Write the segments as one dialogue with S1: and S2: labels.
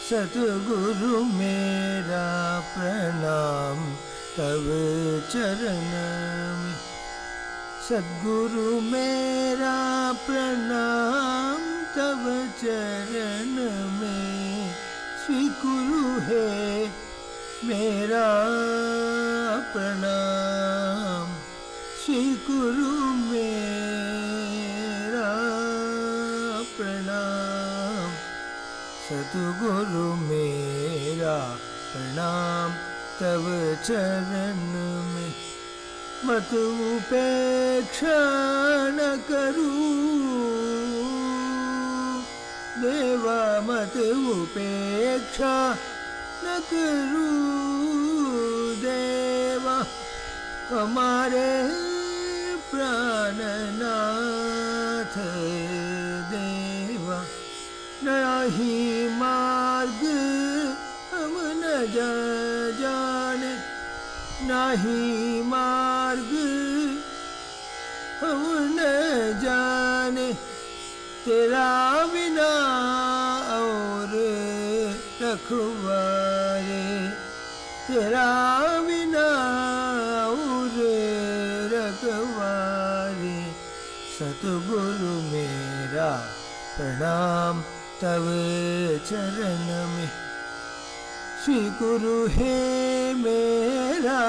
S1: सतगुरु मेरा प्रणाम तव चरण में। सद्गुरु मेरा प्रणाम तव चरण में। स्वीकुरु है मेरा प्रणाम, स्वीकुरु मेरा प्रणाम। सतगुरु मेरा प्रणाम तव चरण में। मत उपेक्षा न करूं देवा, मत उपेक्षा न करूं देवा। हमारे प्राणनाथ देवा। नहीं मार्ग हम न जाने, नहीं मार्ग हम न जाने। तेरा बिना और रखवारे, तेरा बिना और रखवारे। सतगुरु मेरा प्रणाम तव चरण में। स्वीकुरु है मेरा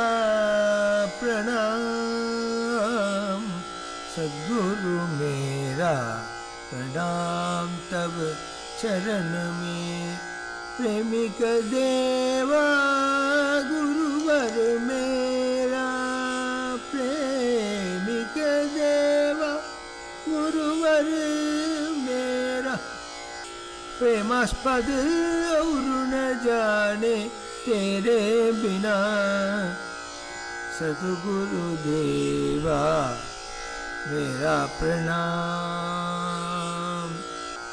S1: प्रणाम। सद्गुरु मेरा प्रणाम तव चरण में। प्रेमिक देवा गुरुवर मेरा, प्रेमिक देवा गुरुवर मेरा। प्रेमास्पद और न जाने तेरे बिना। सतगुरु देवा मेरा प्रणाम।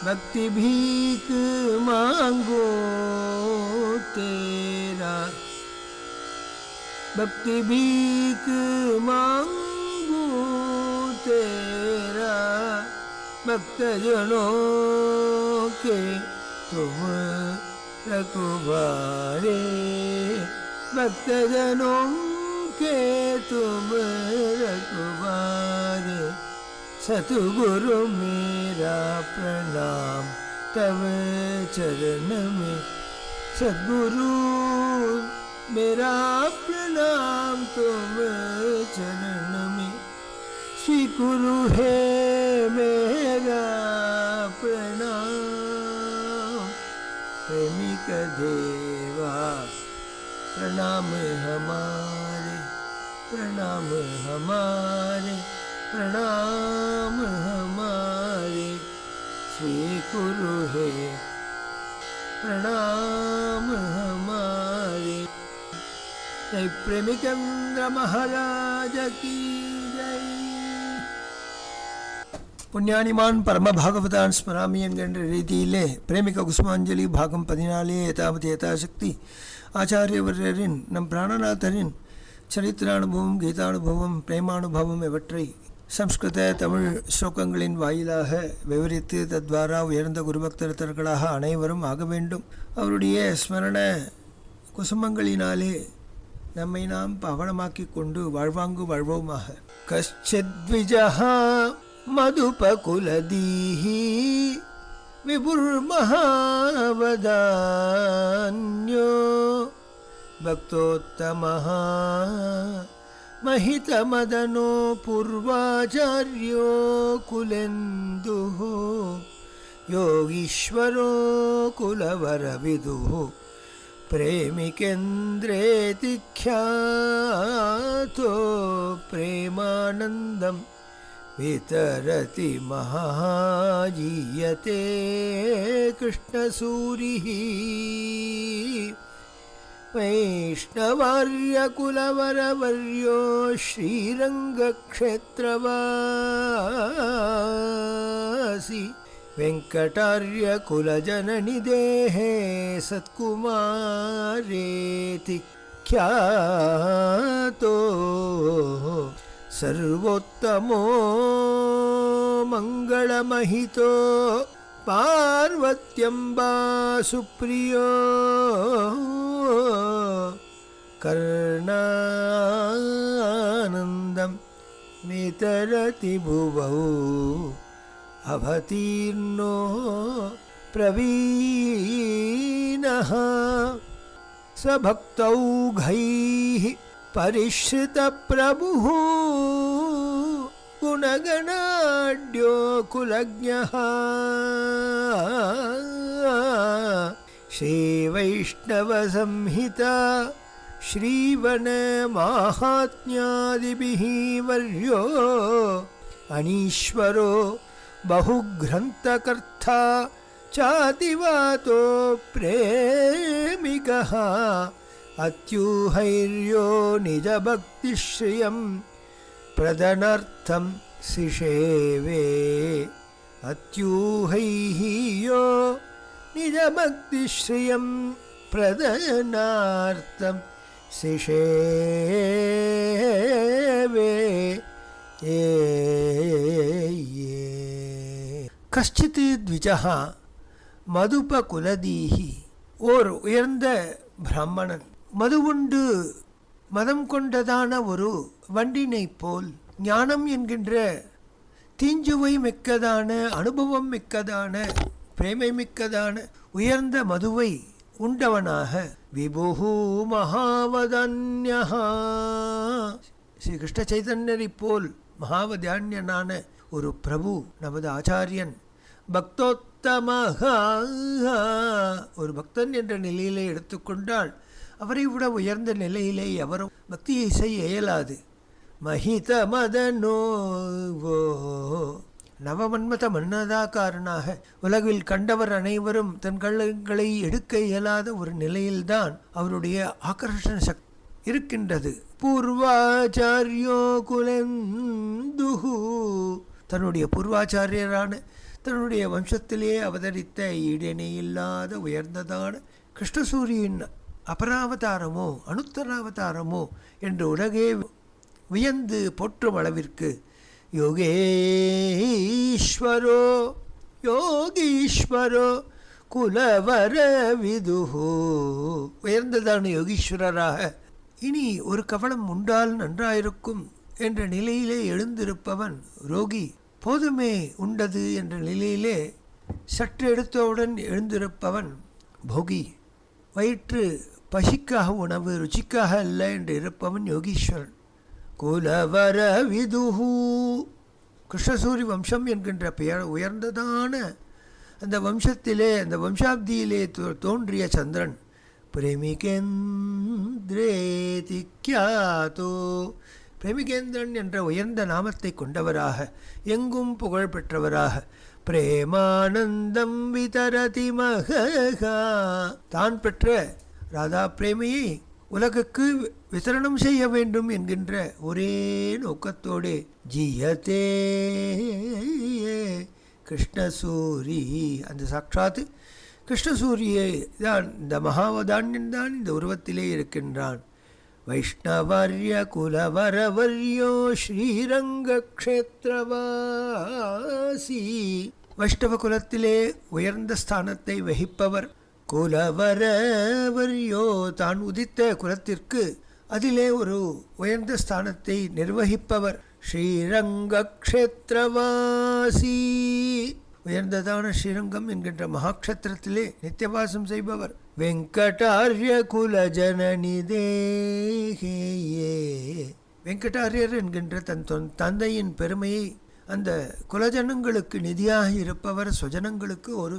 S1: भक्ति भीख मांगो तेरा, भक्ति भीख मांगो तेरा। भक्तजनों के तुम रखवारे, भक्तजनों के तुम रखवारे। सतगुरु मेरा प्रणाम तव चरण में। सद्गुरु मेरा प्रणाम तुम चरण में। स्वीकुरु है मेरा प्रणाम। प्रेमिक देवा प्रणाम हमारे, प्रणाम हमारे, प्रणाम हमारे। स्वीकुरु है प्रणाम हमारे। जय प्रेमिकेंद्र महाराज की जय। புண்ணியானிமான் பரமபாகவதான் ஸ்மராமி என்கின்ற ரீதியிலே பிரேமிக குசுமாஞ்சலி பாகம் 14 ஏதாவது யதாசக்தி ஆச்சாரியவரின் நம் பிராணநாதரின் சரித்திரானுபவம், கீதானுபவம், பிரேமானுபவம் இவற்றை சம்ஸ்கிருத தமிழ் ஸ்லோகங்களின் வாயிலாக விவரித்து தத்வாரா உயர்ந்த குருபக்தர்களாக அனைவரும் ஆக வேண்டும். அவருடைய ஸ்மரண குசுமங்களினாலே நம்மை நாம் பாவனமாக்கி கொண்டு வாழ்வாங்கு வாழ்வோமாக. கஷ்சித்விஜஹா மதுபகுலதீஹி விபுர்மஹாவதான்யோ பக்தோத்தமஹ महितमदनो पूर्वाचार्यो कुलेन्दुः योगीश्वरो कुलवरविदुः प्रेमिकेन्द्रेति ख्यातो प्रेमानन्दं वितरति महाजीयते कृष्णसूरिः वैष्णवार्यकुलवरवर्यो श्रीरङ्गक्षेत्रवासी वेङ्कटार्यकुलजननि देहे सत्कुमारेति ख्यातो सर्वोत्तमो मङ्गलमहितो பார்வத்யம்பா சுப்ரியோ கர்ணானந்தம் விதரதி புவௌ அவதீர்ணோ பிரவீணः சபக்தௌகைः பரிஷ்ருதப்ரபுः குணகணாட்யோ குலஜ்ஞः ஸ்ரீவைஷ்ணவசம்ஹிதா श्रीवनमाहात्म्यादिभिः वर्यो अनीश्वरो बहुग्रन्थकर्ता चातिवातो प्रेमिकः अत्यूहैर्यो निजभक्तिश्रियं प्रदनर्थं सिषेवे अत्यूहैः यो निजभक्तिश्रियं प्रदनार्थं சிஷேவே கஷ்டித் த்விஜः மதுபகுலதீஹி ஓர் உயர்ந்த பிராமணன் மதுவுண்டு மதம் கொண்டதான ஒரு வண்டினை போல் ஞானம் என்கின்ற தீஞ்சுவை மிக்கதான அனுபவம் மிக்கதான பிரேமை மிக்கதான உயர்ந்த மதுவை உண்டவனாக விபுஹு மகாவதன்யஹ ஸ்ரீ கிருஷ்ண சைதன்யரை போல் மகாவதான்யனான ஒரு பிரபு நமது ஆச்சாரியன் பக்தோத்தமஹ ஒரு பக்தன் என்ற நிலையிலே எடுத்துக்கொண்டால் அவரை விட உயர்ந்த நிலையிலே எவரும் பக்தியை செய்ய இயலாது மஹித மதனோவோ நவமன்மத மன்னதாக்காரனாக உலகில் கண்டவர் அனைவரும் தன் கள்ளங்களை எடுக்க இயலாத ஒரு நிலையில்தான் அவருடைய ஆகர்ஷண சக்தி இருக்கின்றது. பூர்வாச்சாரியோ குலந்துஹு தன்னுடைய பூர்வாச்சாரியரான தன்னுடைய வம்சத்திலே அவதரித்த ஈடனை இல்லாத உயர்ந்ததான கிருஷ்ணசூரியின் அபராவதாரமோ அனுத்தராவதாரமோ என்று உலகே வியந்து போற்றும் அளவிற்கு யோகேஸ்வரோ யோகீஸ்வரோ குலவர விதுஹு உயர்ந்ததான யோகீஸ்வரராக இனி ஒரு கவனம் உண்டால் நன்றாயிருக்கும் என்ற நிலையிலே எழுந்திருப்பவன் ரோகி போதுமே உண்டது என்ற நிலையிலே சற்று எடுத்தவுடன் எழுந்திருப்பவன் போகி வயிற்று பசிக்காக உணவு ருச்சிக்காக அல்ல என்று இருப்பவன் யோகீஸ்வரன். குலவர விதுஹு கிருஷ்ணசூரி வம்சம் என்கின்ற பெயர் உயர்ந்ததான அந்த வம்சத்திலே அந்த வம்சாப்தியிலே தோன்றிய சந்திரன் பிரேமிகேந்திரேதி க்யாதோ பிரேமிகேந்திரன் என்ற உயர்ந்த நாமத்தை கொண்டவராக எங்கும் புகழ் பெற்றவராக பிரேமானந்தம் விதரதி மகா தான் பெற்ற ராதா பிரேமையை உலகுக்கு விதரணம் செய்ய வேண்டும் என்கின்ற ஒரே நோக்கத்தோடு ஜியதே கிருஷ்ணசூரி அந்த சாட்சாத்து கிருஷ்ணசூரியை தான் இந்த மகாவதான்யன் தான் இந்த உருவத்திலே இருக்கின்றான். வைஷ்ணவர்ய குலவரவர்யோ ஸ்ரீரங்க க்ஷேத்ரவாசி வைஷ்ணவ குலத்திலே உயர்ந்த ஸ்தானத்தை வகிப்பவர். குலவரவர்யோ தான் உதித்த குலத்திற்கு அதிலே ஒரு உயர்ந்த ஸ்தானத்தை நிர்வகிப்பவர். ஸ்ரீரங்க க்ஷேத்ரவாசி உயர்ந்ததான ஸ்ரீரங்கம் என்கின்ற மகாக்ஷேத்திரத்திலே நித்தியவாசம் செய்பவர். வெங்கடார்ய குலஜனனி தேகேயே வெங்கடாரியர் என்கின்ற தன் தந்தையின் பெருமையை அந்த குலஜனங்களுக்கு நிதியாக இருப்பவர், சுஜனங்களுக்கு ஒரு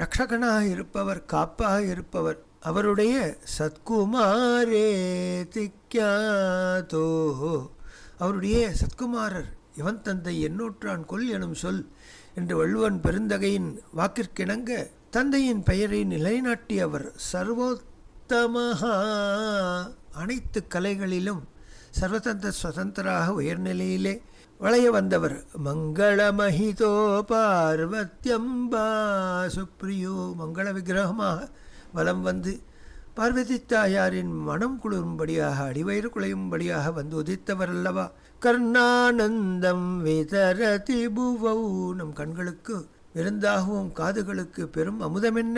S1: ரக்ஷகனாக இருப்பவர், காப்பாக இருப்பவர். அவருடைய சத்குமாரே திக்யாதோ அவருடைய சத்குமாரர் இவன் தந்தை எண்ணூற்றான் கொல் எனும் சொல் என்று வள்ளுவன் பெருந்தகையின் வாக்கிற்கிணங்க தந்தையின் பெயரை நிலைநாட்டியவர். சர்வோத்தமஹா அனைத்து கலைகளிலும் சர்வதந்திர சுதந்திராக உயர்நிலையிலே வளைய வந்தவர். மங்களமஹிதோ பார்வத்யம்பா சுப்ரியோ மங்கள விக்கிரகமாக வலம் வந்து பார்வதி தாயாரின் மனம் குளிரும்படியாக அடிவயிறு குலையும்படியாக வந்து உதித்தவர் அல்லவா. கர்ணானந்தம் விதரதி புவௌ நம் கண்களுக்கு விருந்தாகவும் காதுகளுக்கு பெரும் அமுதமென்ன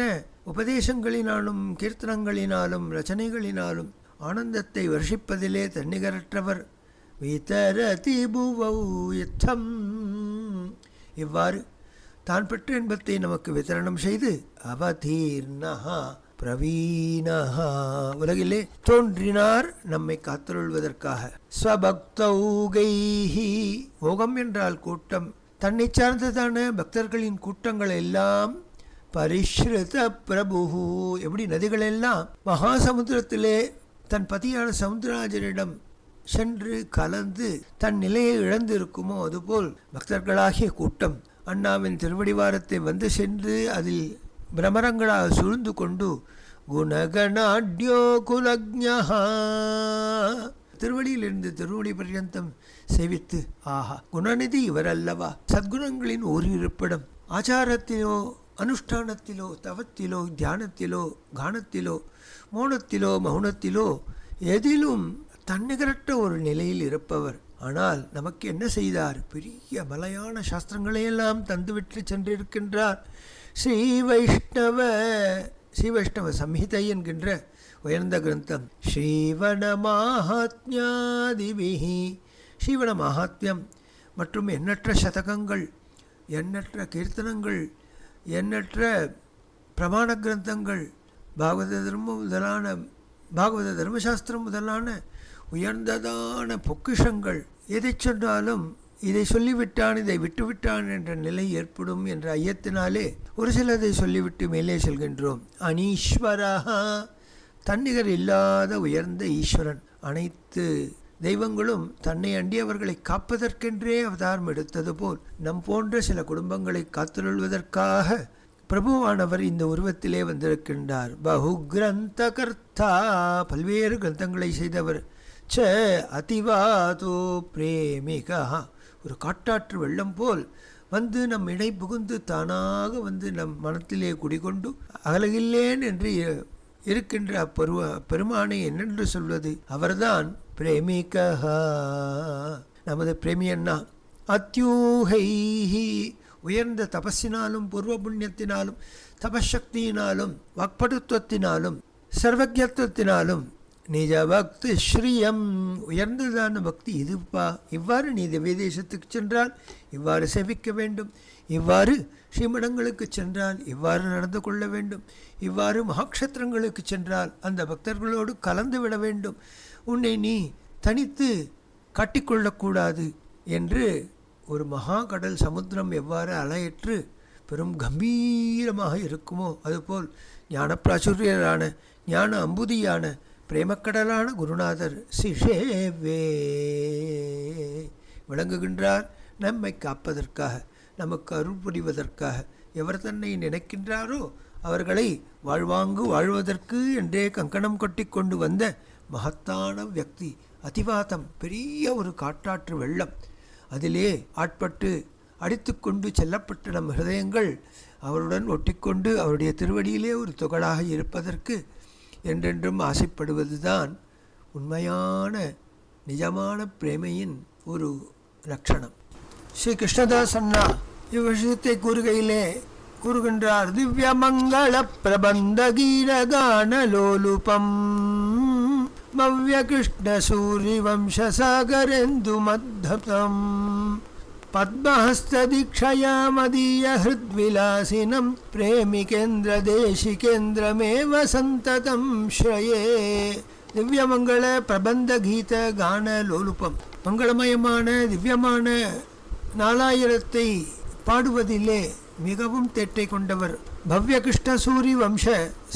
S1: உபதேசங்களினாலும் கீர்த்தனங்களினாலும் ரச்சனைகளினாலும் ஆனந்தத்தை வருஷிப்பதிலே தன்னிகரற்றவர். விதரதி புவௌ யத்தம், இவ்வாறு தான் பெற்ற இன்பத்தை நமக்கு விதரணம் செய்து அவதீர்ணஹா பிரவீணஹா, உலகிலே தோன்றினார் நம்மை காத்தருள்வதற்காக. ஸ்வபக்தௌகைஹி, மோகம் என்றால் கூட்டம், தன்னை சார்ந்ததான பக்தர்களின் கூட்டங்கள் எல்லாம் பரிஷ்ருத பிரபு, எப்படி நதிகள் எல்லாம் மகாசமுத்திரத்திலே தன் பதியான சமுத்திரராஜனிடம் சென்று கலந்து தன் நிலையை இழந்து இருக்குமோ அதுபோல் பக்தர்களாகிய கூட்டம் அண்ணாவின் திருவடிவாரத்தை வந்து சென்று அதில் பிரமரங்களாக சூழ்ந்து கொண்டு குணகணாட்யோ குலக்ஞா, திருவடியிலிருந்து திருவடி பர்யந்தம் சேவித்து, ஆஹா குணநிதி இவர் அல்லவா, சத்குணங்களின் ஒரு இருப்பிடம், ஆச்சாரத்திலோ அனுஷ்டானத்திலோ தவத்திலோ தியானத்திலோ கானத்திலோ மோனத்திலோ மௌனத்திலோ எதிலும் தன்னிகரற்ற ஒரு நிலையில் இருப்பவர். ஆனால் நமக்கு என்ன செய்தார்? பெரிய மலையான சாஸ்திரங்களையெல்லாம் தந்துவிட்டு சென்றிருக்கின்றார். ஸ்ரீ வைஷ்ணவ சம்ஹிதை என்கின்ற உயர்ந்த கிரந்தம். ஸ்ரீவன மாஹாத்மியாதிபிஹி, ஸ்ரீவன மகாத்மியம் மற்றும் எண்ணற்ற சதகங்கள், எண்ணற்ற கீர்த்தனங்கள், எண்ணற்ற பிரமாண கிரந்தங்கள், பாகவத தர்மசாஸ்திரம் முதலான உயர்ந்ததான பொக்கிஷங்கள், எதை சொன்னாலும் இதை சொல்லிவிட்டான் இதை விட்டுவிட்டான் என்ற நிலை ஏற்படும் என்ற ஐயத்தினாலே ஒரு சிலதை சொல்லிவிட்டு மேலே செல்கின்றோம். அனீஸ்வரஹா, தன்னிகர் இல்லாத உயர்ந்த ஈஸ்வரன். அனைத்து தெய்வங்களும் தன்னை அண்டியவர்களை காப்பதற்கென்றே அவதாரம் எடுத்தது போல் நம் போன்ற சில குடும்பங்களை காத்துள்வதற்காக பிரபுவானவர் இந்த உருவத்திலே வந்திருக்கின்றார். பகு கிரந்த கர்த்தா, பல்வேறு கிரந்தங்களை செய்தவர். ச அதிவாதோ பிரேமிகா, ஒரு காட்டாற்று வெள்ளம் போல் வந்து நம் இடை புகுந்து தானாக வந்து நம் மனத்திலே குடிகொண்டு அகலகில்லேன் என்று இருக்கின்ற பெருமானை என்னென்று சொல்வது? அவர்தான் பிரேமிகா, நமது பிரேமி அண்ணா. அத்யூஹைஹி, உயர்ந்த தபஸினாலும் பூர்வ புண்ணியத்தினாலும் தபசக்தியினாலும் வாக்படுத்துவத்தினாலும் சர்வஜத்துவத்தினாலும் நிஜ பக்தி ஸ்ரீயம், உயர்ந்ததான பக்தி இதுப்பா. இவ்வாறு நீ திவ்ய தேசத்துக்கு சென்றால் இவ்வாறு சேவிக்க வேண்டும், இவ்வாறு ஸ்ரீமடங்களுக்கு சென்றால் இவ்வாறு நடந்து கொள்ள வேண்டும், இவ்வாறு மகாக்ஷேத்திரங்களுக்கு சென்றால் அந்த பக்தர்களோடு கலந்து விட வேண்டும், உன்னை நீ தனித்து காட்டிக்கொள்ளக்கூடாது என்று ஒரு மகா கடல் சமுத்திரம் எவ்வாறு அலையற்று பெரும் கம்பீரமாக இருக்குமோ அதுபோல் ஞான பிராச்சுரியரான ஞான அம்புதியான பிரேமக்கடலான குருநாதர் சிஷேவே விளங்குகின்றார். நம்மை காப்பதற்காக, நமக்கு அருள் புரிவதற்காக. எவர் தன்னை நினைக்கின்றாரோ அவர்களை வாழ்வதற்கு என்றே கங்கணம் கொட்டி கொண்டு வந்த மகத்தான வியக்தி. அதிவாதம், பெரிய ஒரு காட்டாற்று வெள்ளம், அதிலே ஆட்பட்டு அடித்துக்கொண்டு செல்லப்பட்ட நம் ஹிருதயங்கள் அவருடன் ஒட்டிக்கொண்டு அவருடைய திருவடியிலே ஒரு துகளாக இருப்பதற்கு என்றென்றும் ஆசைப்படுவதுதான் உண்மையான நிஜமான பிரேமையின் ஒரு லட்சணம். ஸ்ரீ கிருஷ்ணதாஸ் அண்ணா இவ்விஷயத்தை கூறுகையிலே கூறுகின்றார். திவ்ய மங்கள பிரபந்த கீரகான லோலுபம் மவ்ய கிருஷ்ண சூரி வம்ச சாகரேந்து மத்தம் பத்மஹஸ்த தீக்ஷயா மதீய ஹிருத்விலாசினம் பிரேமிகேந்திர தேசிகேந்திரமேவ சந்ததம் ஸ்ரயே. திவ்யமங்கள பிரபந்த கீத கான லோலுபம், மங்களமயமான திவ்யமான 4000 பாடுவதிலே மிகவும் தேட்டை கொண்டவர். பவ்ய கிருஷ்ண சூரி வம்ச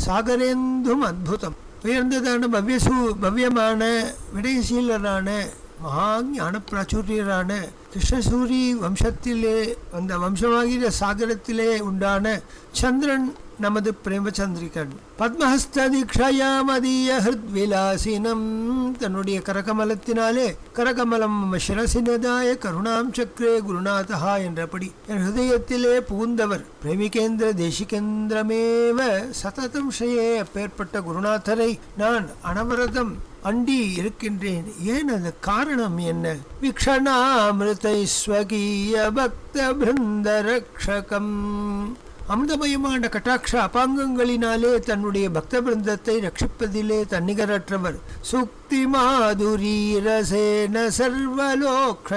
S1: சாகரேந்தும் அத்புதம், உயர்ந்ததான பவ்யமான விடயசீலரான மகா ஞான பிராச்சுரியரான கிருஷ்ணசூரி வம்சத்திலே அந்த வம்சமாகிற சாகரத்திலே உண்டான சந்திரன் நமது பிரேமச்சந்திரிகன். பத்மஹஸ்த தீக்ஷயா மதீய ஹிருத்விலாசினம், தன்னுடைய கரகமலத்தினாலே கரகமலம் சிரசினதாய கருணாம் சக்ரே குருநாதா என்றபடி என் ஹிருதயத்திலே புகுந்தவர். பிரேமிகேந்திர தேசிகேந்திரமேவ சததம் ஸ்ரயே, அப்பேற்பட்ட குருநாதரை நான் அனவரதம் அண்டி இருக்கின்றேன். ஏன் அது காரணம் என்ன? விக்ஷணாமிருதை ஸ்வகீய பக்த பிருந்த ரக்ஷகம். அமிர்தமயமான கட்டாட்ச அபாங்கங்களினாலே தன்னுடைய பக்த பிருந்தத்தை ரட்சிப்பதிலே தன்னிகரற்றவர். சுக்தி மாதுரி ரசேன சர்வலோக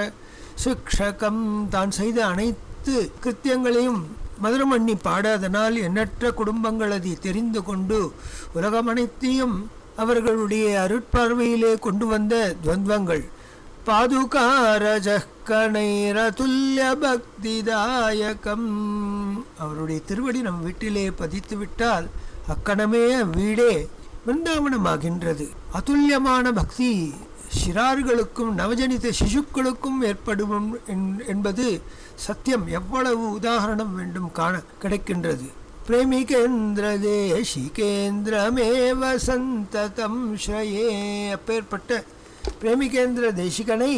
S1: சிக்ஷகம். தான் செய்த அனைத்து கிருத்தியங்களையும் மதுரம் பண்ணி பாடாதனால் எண்ணற்ற குடும்பங்கள் அதை தெரிந்து கொண்டு உலகம் அனைத்தையும் அவர்களுடைய அருட்பார்வையிலே கொண்டு வந்த துவந்தங்கள். பாதுகாரஜக்கணைரதுல்ய பக்திதாயகம். அவருடைய திருவடி நம் வீட்டிலே பதித்து விட்டால் அக்கணமே வீடே பிருந்தாவனமாகின்றது. அதுல்யமான பக்தி சிறார்களுக்கும் நவஜனித சிசுக்களுக்கும் ஏற்படும் என்பது சத்தியம். எவ்வளவு உதாரணம் வேண்டும் காண கிடைக்கின்றது. பிரேமிகேந்திர தேசிகேந்திரமேவ சந்ததம் ஸ்ரயே. அப்பேற்பட்ட பிரேமிகேந்திர தேசிகனை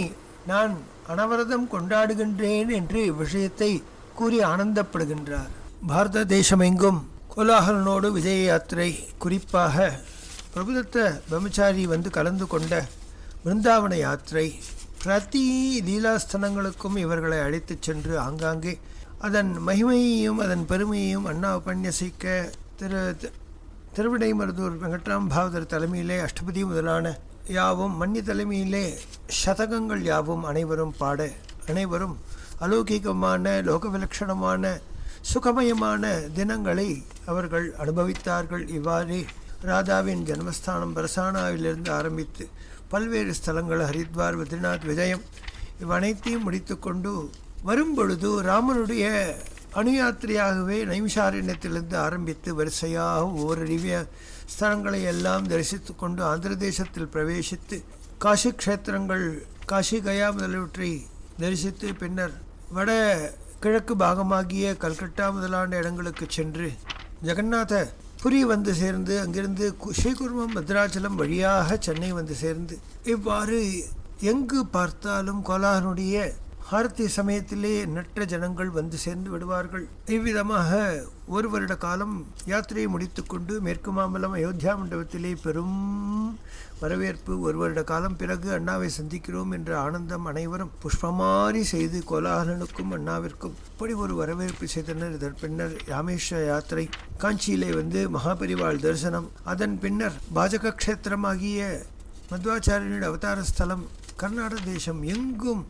S1: நான் அனவரதம் கொண்டாடுகின்றேன் என்று விஷயத்தை கூறி ஆனந்தப்படுகின்றார். பாரத தேசமெங்கும் கோலாகலனோடு விஜய யாத்திரை, குறிப்பாக பிரபுதத்த பிரம்மச்சாரி வந்து கலந்து கொண்ட பிருந்தாவன யாத்திரை, பிரதி லீலாஸ்தலங்களுக்கும் இவர்களை அழைத்துச் சென்று ஆங்காங்கே அதன் மகிமையையும் அதன் பெருமையையும் அண்ணா உபன்யசிக்க திருவிடைமருதூர் வெங்கட்ராம் பாவதர் தலைமையிலே அஷ்டபதி முதலான யாவும், மன்னி தலைமையிலே சதகங்கள் யாவும் அனைவரும் பாட, அனைவரும் அலௌகிகமான லோகவிலட்சணமான சுகமயமான தினங்களை அவர்கள் அனுபவித்தார்கள். இவ்வாறே ராதாவின் ஜன்மஸ்தானம் பரசானாவிலிருந்து ஆரம்பித்து பல்வேறு ஸ்தலங்கள், ஹரித்வார், பத்ரிநாத், விஜயம் இவ்வனைத்தையும் முடித்து கொண்டு வரும்பொழுது ராமனுடைய அணுயாத்திரையாகவே நைமிஷாரண்யத்திலிருந்து ஆரம்பித்து வரிசையாக ஒவ்வொரு திவ்ய ஸ்தலங்களை எல்லாம் தரிசித்து கொண்டு ஆந்திர தேசத்தில் பிரவேசித்து காசி க்ஷேத்திரங்கள், காசி கயா முதலியவற்றை தரிசித்து பின்னர் வட கிழக்கு பாகமாகிய கல்கட்டா முதலான இடங்களுக்கு சென்று ஜெகநாத புரி வந்து சேர்ந்து அங்கிருந்து ஸ்ரீகுர்மம் பத்ராச்சலம் வழியாக சென்னை வந்து சேர்ந்து இவ்வாறு எங்கு பார்த்தாலும் கோலாகனுடைய ஆரத்தி சமயத்திலே எண்ணற்ற ஜனங்கள் வந்து சேர்ந்து விடுவார்கள். இவ்விதமாக ஒரு வருட காலம் யாத்திரையை முடித்துக்கொண்டு மேற்கு மாம்பலம் அயோத்தியா மண்டபத்திலே பெரும் வரவேற்பு. ஒரு வருட காலம் பிறகு அண்ணாவை சந்திக்கிறோம் என்ற ஆனந்தம் அனைவரும் புஷ்பமாரி செய்து கோலாகலனுக்கும் அண்ணாவிற்கும் இப்படி ஒரு வரவேற்பு செய்தனர். இதன் பின்னர் ராமேஸ்வர யாத்திரை, காஞ்சியிலே வந்து மகாபரிவாள் தரிசனம், அதன் பின்னர் பாஜக க்ஷேத்திரமாகிய மத்வாச்சாரியனுடைய அவதார ஸ்தலம் கர்நாடக தேசம் எங்கும்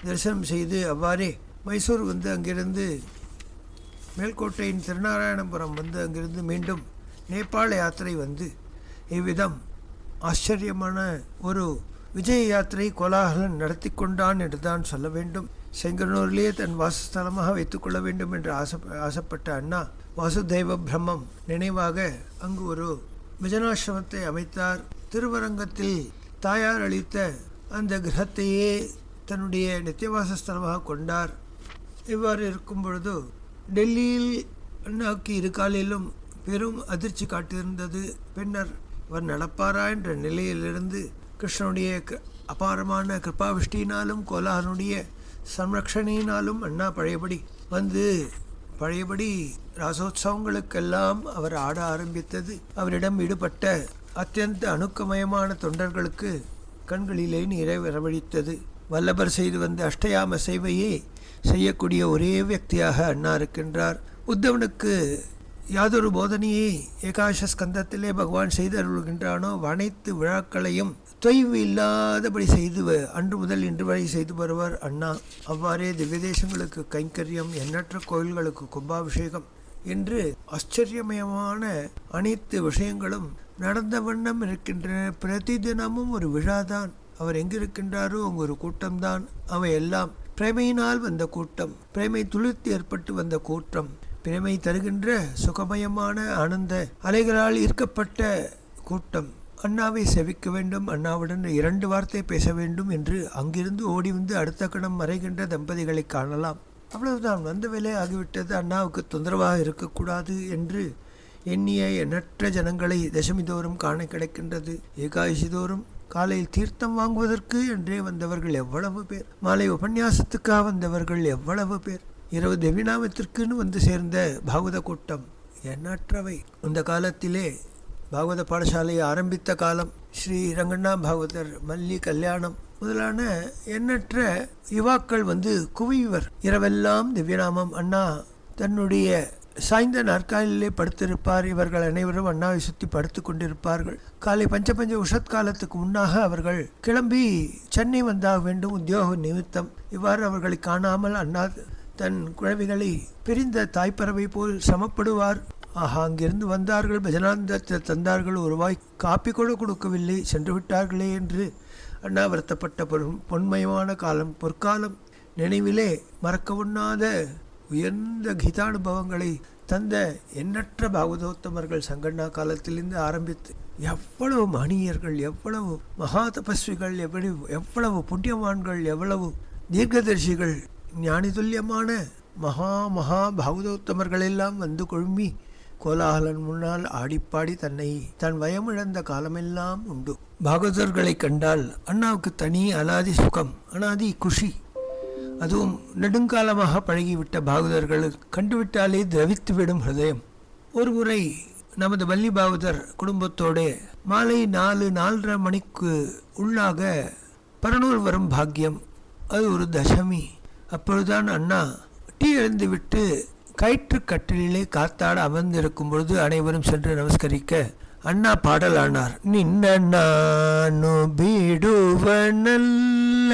S1: தரிசனம் செய்து அவ்வாறே மைசூர் வந்து அங்கிருந்து மேல்கோட்டையின் திருநாராயணபுரம் வந்து அங்கிருந்து மீண்டும் நேபாள யாத்திரை வந்து இவ்விதம் ஆச்சரியமான ஒரு விஜய யாத்திரை கோலாகலன் நடத்தி கொண்டான் என்று தான் சொல்ல வேண்டும். செங்கனூரிலேயே தன் வாசஸ்தலமாக வைத்துக்கொள்ள வேண்டும் என்று ஆசைப்பட்ட அண்ணா வாசுதேவ பிரம்மம் நினைவாக அங்கு ஒரு விஜனாசிரமத்தை அமைத்தார். திருவரங்கத்தில் தாயார் அளித்த அந்த கிரகத்தையே தன்னுடைய நித்தியவாசஸ்தலமாக கொண்டார். இவ்வாறு இருக்கும் பொழுது டெல்லியில் அண்ணாவுக்கு இரு காலிலும் பெரும் அதிர்ச்சி காட்டியிருந்தது. பின்னர் அவர் நடப்பாரா என்ற நிலையிலிருந்து கிருஷ்ணனுடைய அபாரமான கிருபாவிஷ்டியினாலும் கோலாகனுடைய சம்ரக்ஷணையினாலும் அண்ணா பழையபடி வந்து பழையபடி ராசோத்சவங்களுக்கெல்லாம் அவர் ஆட ஆரம்பித்தது. அவரிடம் ஈடுபட்ட அத்தியந்த அணுக்கமயமான தொண்டர்களுக்கு கண்களிலே நீரை வரவழித்தது. வல்லபர் செய்து வந்த அஷ்டயாம சேவையை செய்யக்கூடிய ஒரே வியக்தியாக அண்ணா இருக்கின்றார். உத்தவனுக்கு யாதொரு போதனையை ஏகாச ஸ்கந்தத்திலே பகவான் செய்து அருள்கின்றானோ அனைத்து விழாக்களையும் தொய்வு இல்லாதபடி செய்து அன்று முதல் இன்று வரை செய்து வருவர் அண்ணா. அவ்வாறே திவ்ய தேசங்களுக்கு கைங்கரியம், எண்ணற்ற கோயில்களுக்கு கும்பாபிஷேகம் என்று ஆச்சரியமயமான அனைத்து விஷயங்களும் நடந்த வண்ணம் இருக்கின்றன. பிரதிதினமும் ஒரு விழாதான். அவர் எங்கிருக்கின்றாரோ அங்கு ஒரு கூட்டம்தான். அவை எல்லாம் பிரேமையினால் வந்த கூட்டம், பிரேமை துளிர்த்து ஏற்பட்டு வந்த கூட்டம், பிரேமை தருகின்ற சுகமயமான ஆனந்த அலைகளால் ஈர்க்கப்பட்ட கூட்டம். அண்ணாவை செவிக்க வேண்டும், அண்ணாவுடன் 2 வார்த்தை பேச வேண்டும் என்று அங்கிருந்து ஓடி வந்து அடுத்த கணம் மறைகின்ற தம்பதிகளை காணலாம். அவ்வளவுதான், வந்த வேலை ஆகிவிட்டது. அண்ணாவுக்கு தொந்தரவாக இருக்கக்கூடாது என்று எண்ணிய எண்ணற்ற ஜனங்களை தசமி தோறும் காண கிடைக்கின்றது. ஏகாதசி தோறும் காலையில் தீர்த்தம் வாங்குவதற்கு என்றே வந்தவர்கள் எவ்வளவு பேர், மாலை உபன்யாசத்துக்காக வந்தவர்கள் எவ்வளவு பேர், இரவு தெவிநாமத்திற்குன்னு வந்து சேர்ந்த பாகவத கூட்டம் எண்ணற்றவை. அந்த காலத்திலே பாகவத பாடசாலையை ஆரம்பித்த காலம், ஸ்ரீ ரங்கண்ணா பாகவதர், மல்லி கல்யாணம் முதலான எண்ணற்ற யுவாக்கள் குவிவர். இரவெல்லாம் திவ்யநாமம். அண்ணா தன்னுடைய சாய்ந்த நாற்காலிலே படுத்திருப்பார். இவர்கள் அனைவரும் அண்ணாவை சுற்றி படுத்து கொண்டிருப்பார்கள். காலை பஞ்ச உஷத்காலத்துக்கு முன்னாக அவர்கள் கிளம்பி சென்னை வந்தாக வேண்டும் உத்தியோக நிமித்தம். இவ்வாறு அவர்களை காணாமல் அண்ணா தன் குழவிகளை பிரிந்த தாய்ப்பறவை போல் சமப்படுவார். ஆஹா, அங்கிருந்து வந்தார்கள், பஜனாந்தத்தை தந்தார்கள், ஒரு வாய் காப்பி கூட கொடுக்கவில்லை, சென்று விட்டார்களே என்று அண்ணா வருத்தப்பட்ட பொன்மயமான காலம், பொற்காலம். நினைவிலே மறக்க உண்ணாத உயர்ந்த கீதானுபவங்களை தந்த எண்ணற்ற பாகவதோத்தமர்கள் சங்கண்ணா காலத்திலிருந்து ஆரம்பித்து எவ்வளவு மகனீயர்கள், எவ்வளவு மகா தபஸ்விகள், எவ்வளவு புண்ணியவான்கள், எவ்வளவு தீர்க்கதர்சிகள், ஞானி துல்லியமான மகா பாகவதோத்தமர்கள் எல்லாம் குழுமி கோலாகலன் முன்னால் ஆடிப்பாடி தன் வயமிழந்த காலமெல்லாம் உண்டு. பாகவதர்களை கண்டால் அண்ணாவுக்கு தனி அனாதி சுகம், அனாதி குஷி. அதுவும் நெடுங்காலமாக பழகிவிட்ட பாகவதர்கள் கண்டுவிட்டாலே திரவித்துவிடும் ஹிருதயம். ஒரு முறை நமது வள்ளி பாகவதர் குடும்பத்தோடு மாலை 4-4:30 மணிக்கு உள்ளாக பரனூர் வரும் பாக்கியம். அது ஒரு தசமி. அப்பொழுதுதான் அண்ணா டீ எழுந்துவிட்டு கயிற்று கட்டிலே காத்தாட அமர்ந்திருக்கும் பொழுது அனைவரும் சென்று நமஸ்கரிக்க அண்ணா பாடலானார். நின்ன நானு ಬೀಡುವನಲ್ಲ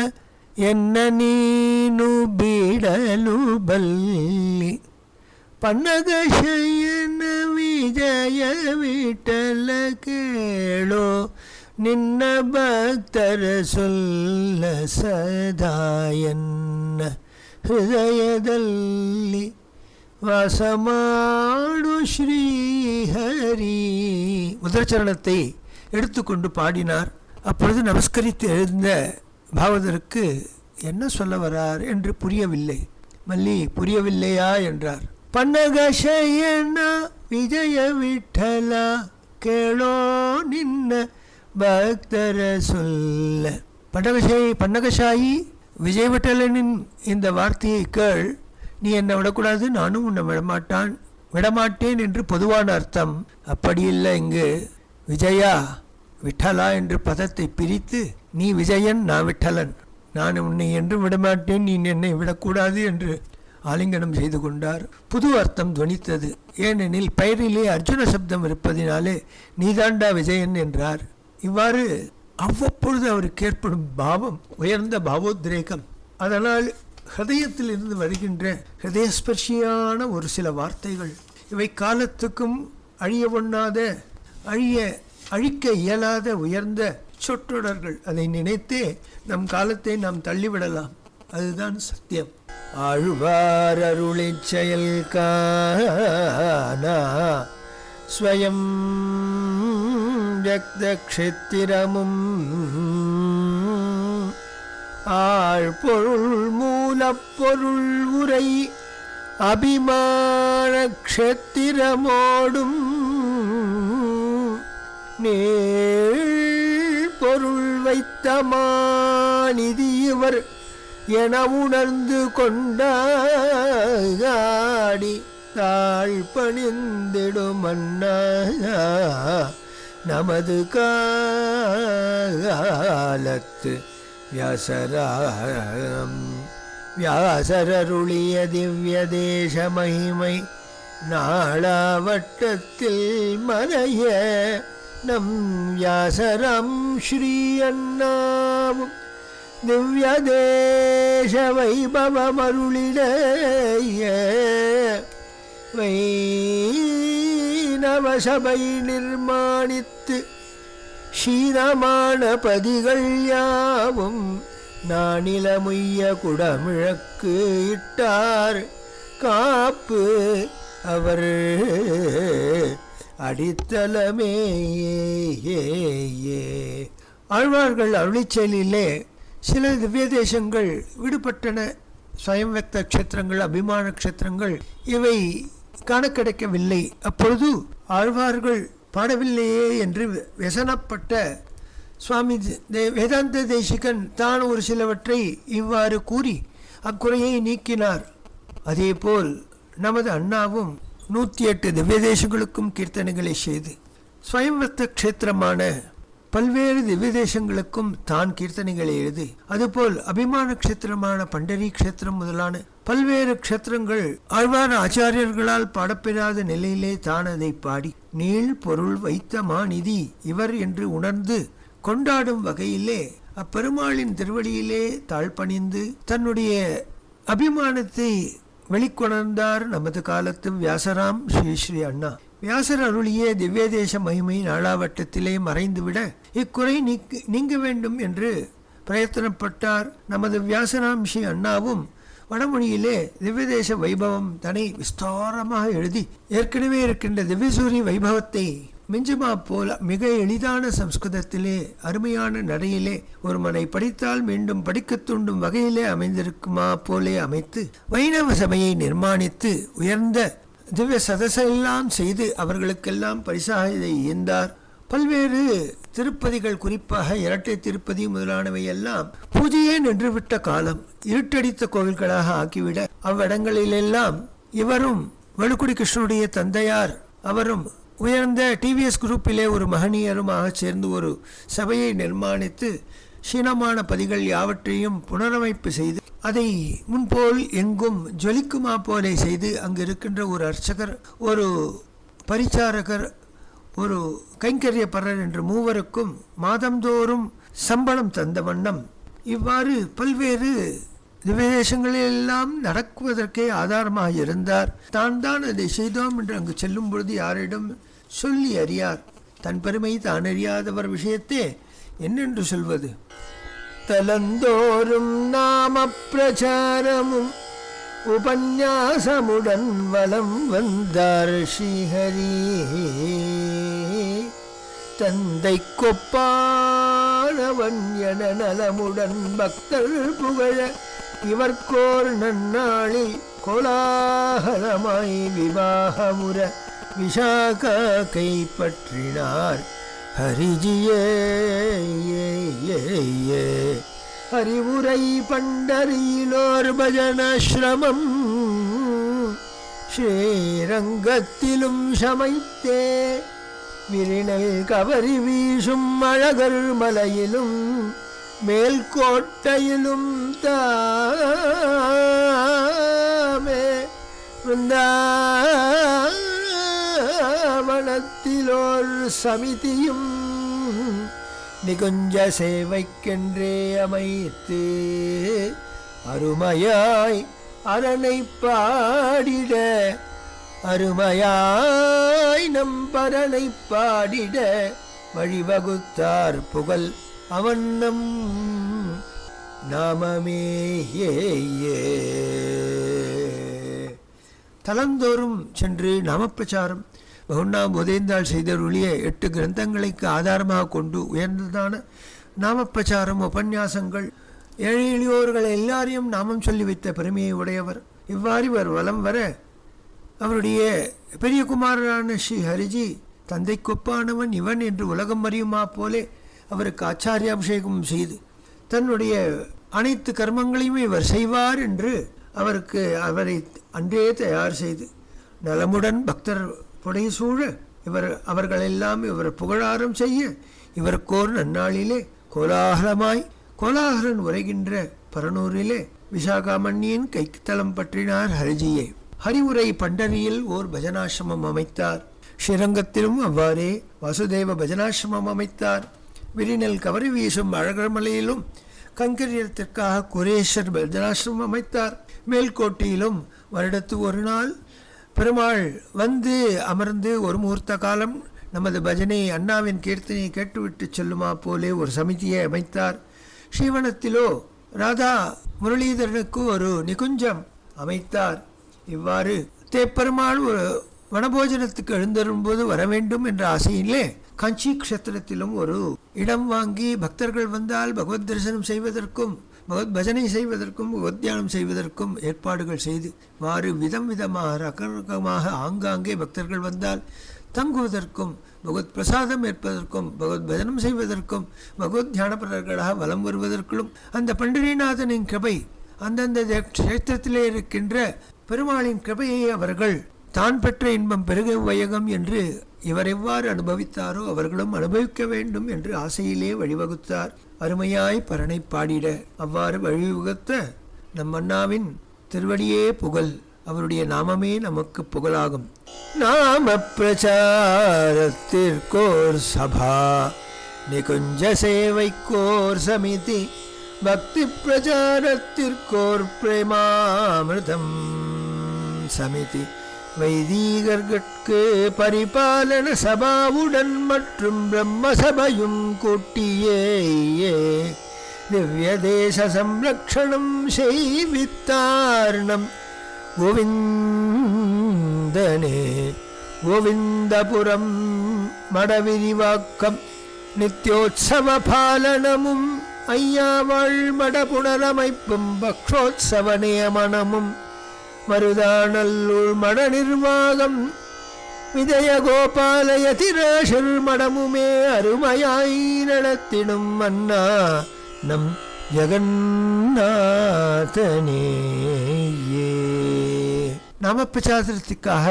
S1: ಎನ್ನ ನೀನು ಬೀಡಲು ಬಲ್ಲಿ ಪನ್ನಗ ಶಯನ ವಿಜಯ ವಿಠಲ ಕೇಳೋ ನಿನ್ನ ಭಕ್ತರ ಸೊಲ್ಲ ಸದಾಯನ್ನ ಹೃದಯದಲ್ಲಿ வாசமாடு ஸ்ரீஹரி. முதல் சரணத்தை எடுத்துக்கொண்டு பாடினார். அப்பொழுது நமஸ்கரித்து எழுந்த பாகவதருக்கு என்ன சொல்ல வரார் என்று புரியவில்லை. மல்லி புரியவில்லையா என்றார். பன்னகசயன விஜய விட்டலா கேளோ நின்ன பக்தர சொல்ல. பன்னகசாயி விஜய் விட்டலனின் இந்த வார்த்தையை கேள். நீ என்னை விடக்கூடாது, நானும் உன்னை விடமாட்டேன் என்று பொதுவான அர்த்தம். அப்படி இல்லை. இங்கு விஜயா விட்டலா என்று பதத்தை பிரித்து, நீ விஜயன், நான் விட்டலன், நான் உன்னை என்றும் விடமாட்டேன், நீ என்னை விடக்கூடாது என்று ஆலிங்கனம் செய்து கொண்டார். புது அர்த்தம் துவனித்தது. ஏனெனில் பெயரிலே அர்ஜுன சப்தம் இருப்பதினாலே நீதாண்டா விஜயன் என்றார். இவ்வாறு அவ்வப்பொழுது அவருக்கு ஏற்படும் பாவம் உயர்ந்த பாவோத்ரேகம். அதனால் ஹிருதயத்தில் இருந்து வருகின்ற ஹிருதயஸ்பர்ஷியான ஒரு சில வார்த்தைகள், இவை காலத்துக்கும் அழிய ஒண்ணாத, அழிக்க இயலாத உயர்ந்த சொற்றொடர்கள். அதை நினைத்தே நம் காலத்தை நாம் தள்ளிவிடலாம். அதுதான் சத்தியம். ஆழ்வார் அருளிச் செயல் காணா ஸ்வயம் வியக்த க்ஷேத்திரமும் ஆழ்பொருள் மூலப்பொருள் உரை அபிமான க்ஷேத்திரமோடும் நேள் பொருள் வைத்தமானிதி இவர் என உணர்ந்து கொண்டாடி தாழ் பணிந்திடும் அண்ணா நமது காலத்து வியாசரருளிய திவ்ய தேச மகிமை நாளாவட்டத்தில் மறைய நம் வியாசரம் ஸ்ரீ அண்ணாவும் திவ்ய தேச வைபவமருளிடைய வைணவசபை நிர்மாணித்து ஷீரமான பதிகள் யாவும் நானிலமுய்ய குடமிழக்கு இட்டார் காப்பு அவர் அடித்தளமே. ஆழ்வார்கள் அருளிச்செயலிலே சில திவ்ய தேசங்கள் விடுபட்டன. ஸ்வயம் வியக்த க்ஷேத்திரங்கள், அபிமான க்ஷேத்திரங்கள், இவை காண கிடைக்கவில்லை. அப்பொழுது ஆழ்வார்கள் பாடவில்லையே என்று व्यसனப்பட்ட சுவாமி வேதாந்த தேசிகன் தான் ஒரு சிலவற்றை இவ்வாறு கூறி அக்குறையை நீக்கினார். அதேபோல் நமது அண்ணாவும் 108 திவ்ய தேசங்களுக்கும் கீர்த்தனைகளை செய்து ஸ்வயம் வியக்த க்ஷேத்திரமான பல்வேறு திவ்ய தேசங்களுக்கும் தான் கீர்த்தனைகளை எழுதி, அதுபோல் அபிமான க்ஷேத்திரமான பண்டரி க்ஷேத்திரம் முதலான பல்வேறு க்ஷேத்திரங்கள் ஆழ்வார் ஆச்சாரியர்களால் பாடப்பெறாத நிலையிலே தான் அதை பாடி நீள் பொருள் வைத்த மாநிதி இவர் என்று உணர்ந்து கொண்டாடும் வகையிலே அப்பெருமாளின் திருவடியிலே தாழ்பணிந்து தன்னுடைய அபிமானத்தை வெளிக்கொணர்ந்தார் நமது காலத்து வியாசராம் ஸ்ரீ ஸ்ரீ அண்ணா. வியாசர் அருளிய திவ்யதேச மகிமை நாளாவட்டத்திலே மறைந்துவிட இக்குறை நீங்க வேண்டும் என்று பிரயத்தனப்பட்டார். நமது வியாசராம் ஸ்ரீ அண்ணாவும் வடமொழியிலே திவ்யதேச வைபவம் தன்னை விஸ்தாரமாக எழுதி ஏற்கனவே இருக்கின்ற திவ்யசூரி வைபவத்தை மிஞ்சுமா போல மிக எளிதான சம்ஸ்கிருதத்திலே அருமையான நடையிலே ஒருவனை படித்தால் மீண்டும் படிக்க தூண்டும் வகையிலே அமைந்திருக்குமா போலே அமைத்து வைணவ சபையை நிர்மாணித்து உயர்ந்த திவ்ய சதசெல்லாம் செய்து அவர்களுக்கெல்லாம் பரிசாக இதை ஈந்தார். பல்வேறு திருப்பதிகள், குறிப்பாக இரட்டை திருப்பதி முதலானவை எல்லாம் பூஜையே நின்றுவிட்ட காலம் இருட்டடித்த கோவில்களாக ஆக்கிவிட அவ்விடங்களிலெல்லாம் இவரும் வழுக்குடி கிருஷ்ணனுடைய தந்தையார் அவரும் உயர்ந்த டிவிஎஸ் குரூப்பிலே ஒரு மகனியருமாக சேர்ந்து ஒரு சபையை நிர்மாணித்து சீனமான பதிகள் யாவற்றையும் புனரமைப்பு செய்து அதை முன்போல் எங்கும் ஜொலிக்குமா போலே செய்து அங்கு இருக்கின்ற ஒரு அர்ச்சகர், ஒரு பரிச்சாரகர், ஒரு கைங்கரியப்பரர் என்ற மூவருக்கும் மாதந்தோறும் சம்பளம் தந்த வண்ணம் இவ்வாறு பல்வேறு திவ்யதேசங்களெல்லாம் நடக்குவதற்கே ஆதாரமாக இருந்தார். தான் அதை செய்தோம் என்று அங்கு செல்லும் பொழுது யாரிடம் சொல்லி அறியார். தன் பெருமை தான் அறியாதவர் விஷயத்தே என்னென்று சொல்வது? தலந்தோறும் நாம பிரச்சாரமும் உபன்யாசமுடன் வலம் வந்தார் ஸ்ரீஹரி. தந்தை கொப்பானவன் என நலமுடன் பக்தர் புகழ இவர்கோர் நன்னாளில் கோலாகலமாய் விவாகமுற விஷாகா கைப்பற்றினார் ஹரிஜியே. ஹரிவுரை பண்டரியிலோர் பஜனாசிரமம் ஸ்ரீரங்கத்திலும் சமைத்தே விரிணல் கவரி வீசும் அழகர் மலையிலும் மேல்கோட்டையிலும் தாமே வனத்திலோர் சமிதியும் நிகுஞ்ச சேவைக்கென்றே அமைத்து அருமையாய் அரணை பாடிட, அருமையாய் நம் பரனை பாடிட வழிவகுத்தார் புகழ் அவண்ணம் நாமமே. தலந்தோறும் சென்று நாமப்பிரச்சாரம் பகுண்ணாம் உதயந்தாள் செய்தருளிய 8 கிரந்தங்களுக்கு ஆதாரமாக கொண்டு உயர்ந்ததான நாமப்பிரச்சாரம் உபன்யாசங்கள் ஏழை எளியோர்கள் எல்லாரையும் நாமம் சொல்லி வைத்த பெருமையை உடையவர். இவ்வாறு இவர் வலம் வர அவருடைய பெரிய குமாரரான ஸ்ரீ ஹரிஜி தந்தை கொப்பானவன் இவன் என்று உலகம் அறியுமா போலே அவருக்கு ஆச்சாரியாபிஷேகம் செய்து தன்னுடைய அனைத்து கர்மங்களையும் இவர் செய்வார் என்று அவரை அன்றே தயார் செய்து நலமுடன் பக்தர் புடைசூழ அவர்களெல்லாம் இவர் புகழாரம் செய்ய இவருக்கோர் நன்னாளிலே கோலாகலன் உரைகின்ற பரனூரிலே விசாகாமண்ணியின் கைத்தலம் பற்றினார் ஹரிஜியே. ஹரிவுரை பண்டரியில் ஓர் பஜனாசிரமம் அமைத்தார். ஸ்ரீரங்கத்திலும் அவ்வாறே வாசுதேவ பஜனாசிரமம் அமைத்தார். விரிநெல் கவரி வீசும் அழகர்மலையிலும் கங்கரியத்திற்காக குரேஸ்வர் பஜனாசிரமம் அமைத்தார். மேல்கோட்டியிலும் வருடத்து ஒரு நாள் பெருமாள் வந்து அமர்ந்து ஒரு முகூர்த்த காலம் நமது பஜனை அண்ணாவின் கீர்த்தனையை கேட்டுவிட்டு செல்லுமா போலே ஒரு சமிதியை அமைத்தார். ஸ்ரீவனத்திலோ ராதா முரளிதரனுக்கு ஒரு நிகுஞ்சம் அமைத்தார். இவ்வாறு தேப்பெருமாள் ஒரு வனபோஜனத்துக்கு எழுந்தரும்போது வர வேண்டும் என்ற ஆசையிலே காஞ்சி க்ஷேத்திரத்திலும் ஒரு இடம் வாங்கி பக்தர்கள் வந்தால் பகவத் தரிசனம் செய்வதற்கும் பகவத் பஜனை செய்வதற்கும் பகவத் தியானம் செய்வதற்கும் ஏற்பாடுகள் செய்து வாறு விதம் விதமாக ரகரகமாக ஆங்காங்கே பக்தர்கள் வந்தால் தங்குவதற்கும் பகவத் பிரசாதம் ஏற்பதற்கும் பகவத் பஜனம் செய்வதற்கும் பகவத் தியானப்பரர்களாக வலம் வருவதற்கும் அந்த பண்டரிநாதனின் கிருபை அந்தந்த க்ஷேத்திரத்திலே இருக்கின்ற பெருமாளின் கிருபையை அவர்கள் தான் பெற்ற இன்பம் பெருக வையகம் என்று இவர் எவ்வாறு அனுபவித்தாரோ அவர்களும் அனுபவிக்க வேண்டும் என்று ஆசையிலே வழிவகுத்தார். அருமையாய் பரனை பாடிட அவ்வாறு வழிவகுத்த நம் அண்ணாவின் திருவடியே புகழ், அவருடைய நாமமே நமக்கு புகழாகும். நாம பிரச்சாரத்திற்கோர் சபா, நிகுஞ்ச சேவைக்கோர் சமிதி, பக்தி பிரச்சாரத்திற்கோர் பிரேமாமிர்தம் சமிதி, வைதீகர்கட்கு பரிபாலன சபாவுடன் மற்றும் பிரம்ம சபையும் கூட்டியே திவ்ய தேச சம்ரக்ஷணம் செய்வித்தார்ணம் கோவிந்தனே. கோவிந்தபுரம் மடவிரிவாக்கம் நித்யோத்சவ பாலனமும் ஐயாவாள் மட புனரமைப்பும் பக்ஷோத்சவ நியமனமும் மருதானல்லூர் மட நிர்வாகம் விஜயகோபாலயதிரேஷர் மடமுமே அருமையாய் நடத்திடும் மன்னா நம் ஜெகநாதனே. நாமப்பிரச்சாரத்திற்காக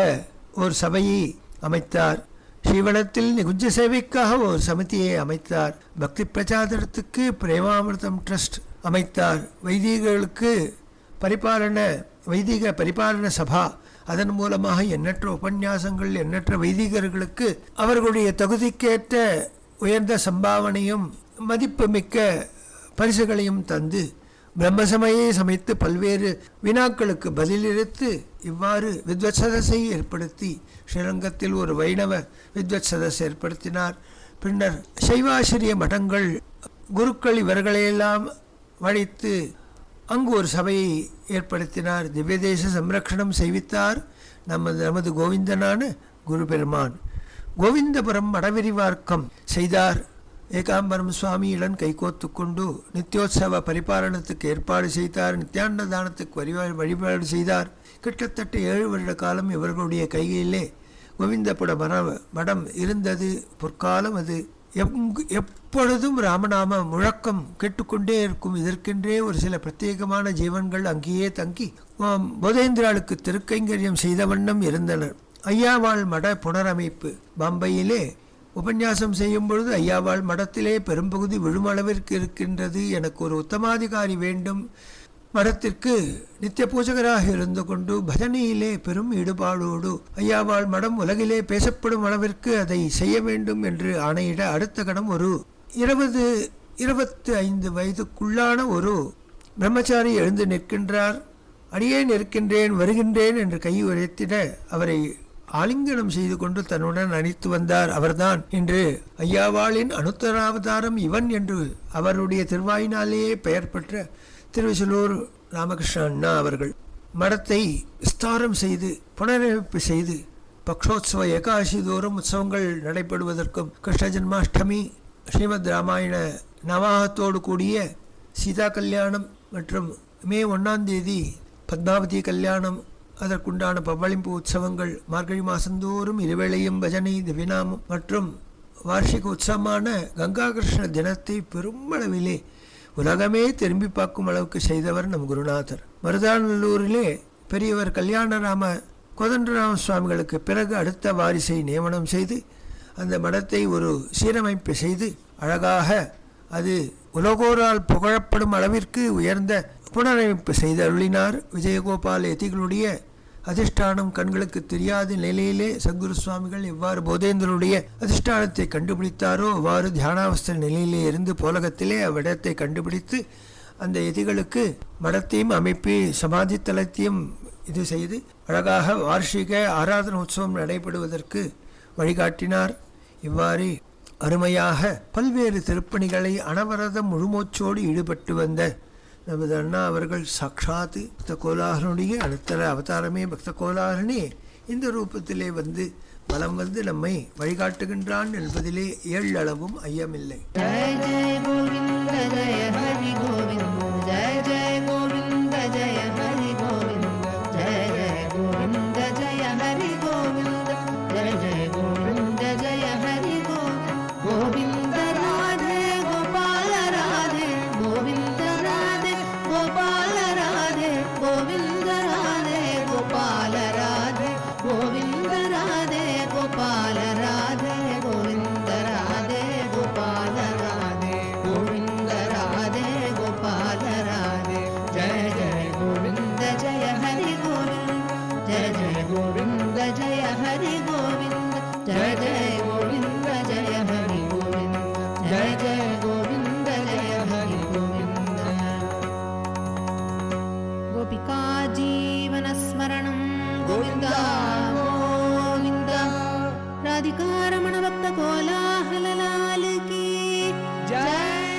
S1: ஒரு சபையை அமைத்தார். ஸ்ரீவனத்தில் நிகுஞ்ச சேவைக்காக ஒரு சமிதியை அமைத்தார். பக்தி பிரச்சாரத்துக்கு பிரேமாமிர்தம் ட்ரஸ்ட் அமைத்தார். வைதிகர்களுக்கு வைதிக பரிபாலன சபா, அதன் மூலமாக எண்ணற்ற உபன்யாசங்கள், எண்ணற்ற வைதிகர்களுக்கு அவர்களுடைய தகுதிக்கேற்ற உயர்ந்த சம்பாவனையும் மதிப்புமிக்க பரிசுகளையும் தந்து பிரம்மசமையை சமைத்து பல்வேறு வினாக்களுக்கு பதிலளித்து இவ்வாறு வித்வத் சதஸை ஏற்படுத்தி ஸ்ரீரங்கத்தில் ஒரு வைணவ வித்வத் சதஸ் ஏற்படுத்தினார். பின்னர் சைவாசிரிய மடங்கள், குருக்கள் இவர்களையெல்லாம் வழித்து அங்கு ஒரு சபையை ஏற்படுத்தினார். திவ்ய தேச சம்ரக்ஷணம் செய்வித்தார் நமது கோவிந்தனான குரு பெருமான். கோவிந்தபுரம் மடவிரிவாக்கம் செய்தார். ஏகாம்பரம் சுவாமியுடன் கைகோத்து கொண்டு நித்யோத்சவ பரிபாலனத்துக்கு ஏற்பாடு செய்தார். நித்யான்னதானத்துக்கு வழிபாடு செய்தார். கிட்டத்தட்ட 7 வருட காலம் இவர்களுடைய கையிலே கோவிந்தபுர மடம் இருந்தது. பொற்காலம் அது. எப்பொழுதும் ராமநாம முழக்கம் கேட்டுக்கொண்டே இருக்கும். இதற்கென்றே ஒரு சில பிரத்யேகமான ஜீவன்கள் அங்கேயே தங்கி போதேந்திராளுக்கு திருக்கைங்கரியம் செய்த வண்ணம் இருந்தனர். ஐயாவாள் மட புனரமைப்பு. பாம்பையிலே உபன்யாசம் செய்யும் பொழுது ஐயாவாள் மடத்திலே பெரும்பகுதி விழுமளவிற்கு இருக்கின்றது. எனக்கு ஒரு உத்தமாதிகாரி வேண்டும். மடத்திற்கு நித்திய பூஜகராக இருந்து கொண்டு பஜனையிலே பெரும் ஈடுபாடோடு ஐயாவாள் மடம் உலகிலே பேசப்படும் அளவிற்கு அதை செய்ய வேண்டும் என்று ஆணையிட அடுத்த கணம் ஒரு 20-25 வயதுக்குள்ளான ஒரு பிரம்மச்சாரி எழுந்து நிற்கின்றார். அடியேன் இருக்கின்றேன், வருகின்றேன் என்று கை உரைத்திட அவரை ஆலிங்கனம் செய்து கொண்டு தன்னுடன் அணைத்து வந்தார். அவர்தான் இன்று ஐயாவாளின் அனுத்தராவதாரம் இவன் என்று அவருடைய திருவாயினாலேயே பெயர் பெற்ற திருவிசலூர் ராமகிருஷ்ண அண்ணா அவர்கள். மடத்தை விஸ்தாரம் செய்து புனரமைப்பு செய்து பக்ஷோத்சவ ஏகாதசி தோறும் உற்சவங்கள் நடைபெறுவதற்கும், கிருஷ்ண ஜன்மாஷ்டமி, ஸ்ரீமத் ராமாயண நவாகத்தோடு கூடிய சீதா கல்யாணம் மற்றும் மே 1ஆம் தேதி பத்மாவதி கல்யாணம், அதற்குண்டான பவ்வளிம்பு உற்சவங்கள், மார்கழி மாசந்தோறும் இருவேளையும் பஜனை, திவ்யநாமம் மற்றும் வார்ஷிக உற்சவமான கங்கா கிருஷ்ண தினத்தை பெருமளவிலே உலகமே திரும்பி பார்க்கும் அளவுக்கு செய்தவர் நம் குருநாதர். மருதாநல்லூரிலே பெரியவர் கல்யாணராம கோதண்டராம சுவாமிகளுக்கு பிறகு அடுத்த வாரிசை நியமனம் செய்து அந்த மடத்தை ஒரு சீரமைப்பு செய்து அழகாக அது உலகோரால் புகழப்படும் அளவிற்கு உயர்ந்த புனரமைப்பு செய்து அருளினார். விஜயகோபால் யதிகளுடைய அதிஷ்டானம் கண்களுக்கு தெரியாத நிலையிலே சத்குரு சுவாமிகள் எவ்வாறு போதேந்திரனுடைய அதிஷ்டானத்தை கண்டுபிடித்தாரோ அவ்வாறு தியானாவஸ்த நிலையிலே இருந்து போலகத்திலே அவ்விடத்தை கண்டுபிடித்து அந்த யதிகளுக்கு மடத்தையும் அமைப்பி சமாதி தலத்தையும் இது செய்து அழகாக வார்ஷிக ஆராதன உற்சவம் நடைபெறுவதற்கு வழிகாட்டினார். இவ்வாறு அருமையாக பல்வேறு திருப்பணிகளை அனவரதம் முழுமூச்சோடு ஈடுபட்டு வந்த நமது அண்ணா அவர்கள் சாட்சாத் பக்த கோலாகலனுடைய அடுத்த அவதாரமே பக்த கோலாகலனே இந்த ரூபத்திலே வந்து பலம் வந்து நம்மை வழிகாட்டுகின்றான் என்பதிலே ஏழளவும் ஐயமில்லை.
S2: Govinda Radhe Gopala Radhe Govinda रमण भक्त कोलाहल लाल की जय।